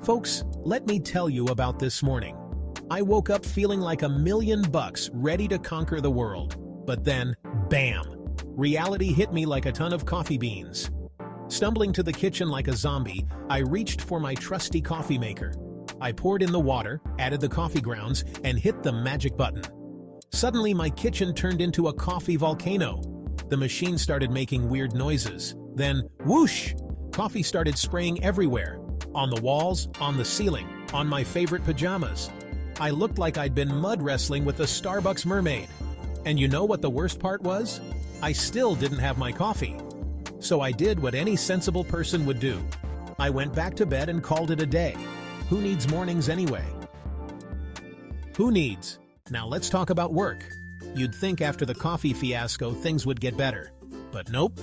Folks, let me tell you about this morning. I woke up feeling like $1,000,000 ready to conquer the world. But then, bam! Reality hit me like a ton of coffee beans. Stumbling to the kitchen like a zombie, I reached for my trusty coffee maker. I poured in the water, added the coffee grounds, and hit the magic button. Suddenly, my kitchen turned into a coffee volcano. The machine started making weird noises. Then, whoosh! Coffee started spraying everywhere. On the walls, on the ceiling, on my favorite pajamas. I looked like I'd been mud wrestling with a Starbucks mermaid. And you know what the worst part was? I still didn't have my coffee. So I did what any sensible person would do. I went back to bed and called it a day. Who needs mornings anyway? Who needs? Now let's talk about work. You'd think after the coffee fiasco things would get better. But nope.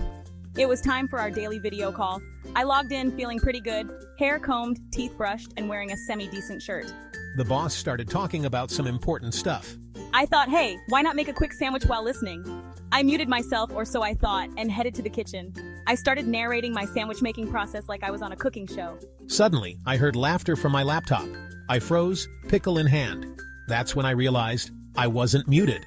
It was time for our daily video call. I logged in feeling pretty good, hair combed, teeth brushed, and wearing a semi-decent shirt. The boss started talking about some important stuff. I thought, hey, why not make a quick sandwich while listening? I muted myself, or so I thought, and headed to the kitchen. I started narrating my sandwich-making process like I was on a cooking show. Suddenly, I heard laughter from my laptop. I froze, pickle in hand. That's when I realized I wasn't muted.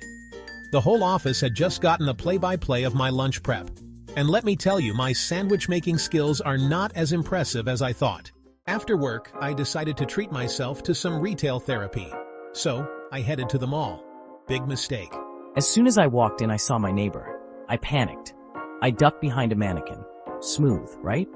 The whole office had just gotten a play-by-play of my lunch prep. And let me tell you, my sandwich-making skills are not as impressive as I thought. After work, I decided to treat myself to some retail therapy. So, I headed to the mall. Big mistake. As soon as I walked in, I saw my neighbor. I panicked. I ducked behind a mannequin. Smooth, right?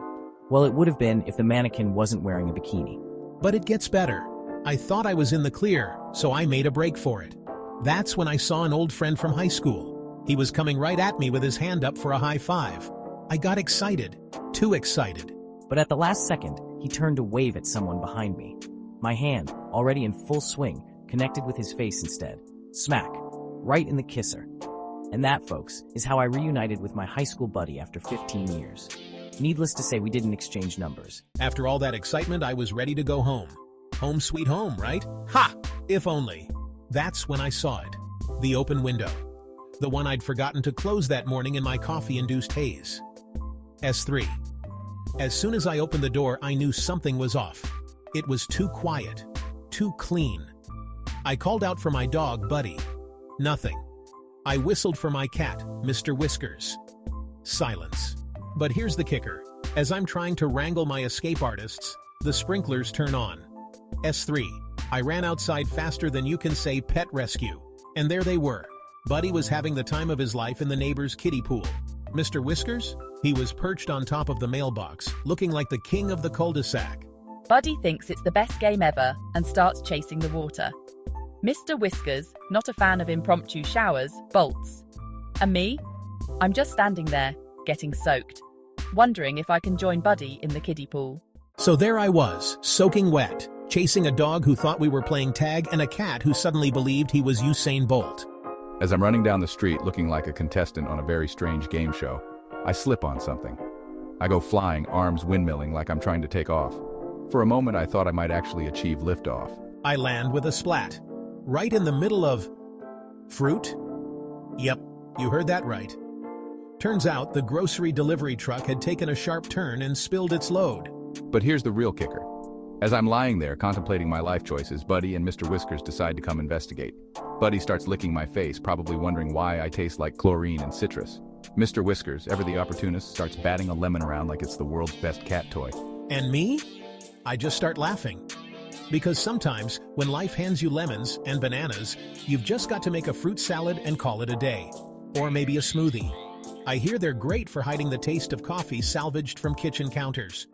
Well, it would have been if the mannequin wasn't wearing a bikini. But it gets better. I thought I was in the clear, so I made a break for it. That's when I saw an old friend from high school. He was coming right at me with his hand up for a high five. I got excited. Too excited. But at the last second, he turned to wave at someone behind me. My hand, already in full swing, connected with his face instead. Smack. Right in the kisser. And that, folks, is how I reunited with my high school buddy after 15 years. Needless to say, we didn't exchange numbers. After all that excitement, I was ready to go home. Home sweet home, right? Ha! If only. That's when I saw it. The open window. The one I'd forgotten to close that morning in my coffee-induced haze. S3. As soon as I opened the door, I knew something was off. It was too quiet. Too clean. I called out for my dog, Buddy. Nothing. I whistled for my cat, Mr. Whiskers. Silence. But here's the kicker. As I'm trying to wrangle my escape artists, the sprinklers turn on. S3. I ran outside faster than you can say pet rescue. And there they were. Buddy was having the time of his life in the neighbor's kiddie pool. Mr. Whiskers? He was perched on top of the mailbox, looking like the king of the cul-de-sac. Buddy thinks it's the best game ever and starts chasing the water. Mr. Whiskers, not a fan of impromptu showers, bolts. And me? I'm just standing there, getting soaked, wondering if I can join Buddy in the kiddie pool. So there I was, soaking wet, chasing a dog who thought we were playing tag and a cat who suddenly believed he was Usain Bolt. As I'm running down the street looking like a contestant on a very strange game show, I slip on something. I go flying, arms windmilling like I'm trying to take off. For a moment, I thought I might actually achieve liftoff. I land with a splat. Right in the middle of... fruit? Yep, you heard that right. Turns out the grocery delivery truck had taken a sharp turn and spilled its load. But here's the real kicker. As I'm lying there contemplating my life choices, Buddy and Mr. Whiskers decide to come investigate. Buddy starts licking my face, probably wondering why I taste like chlorine and citrus. Mr. Whiskers, ever the opportunist, starts batting a lemon around like it's the world's best cat toy. And me? I just start laughing. Because sometimes, when life hands you lemons and bananas, you've just got to make a fruit salad and call it a day. Or maybe a smoothie. I hear they're great for hiding the taste of coffee salvaged from kitchen counters.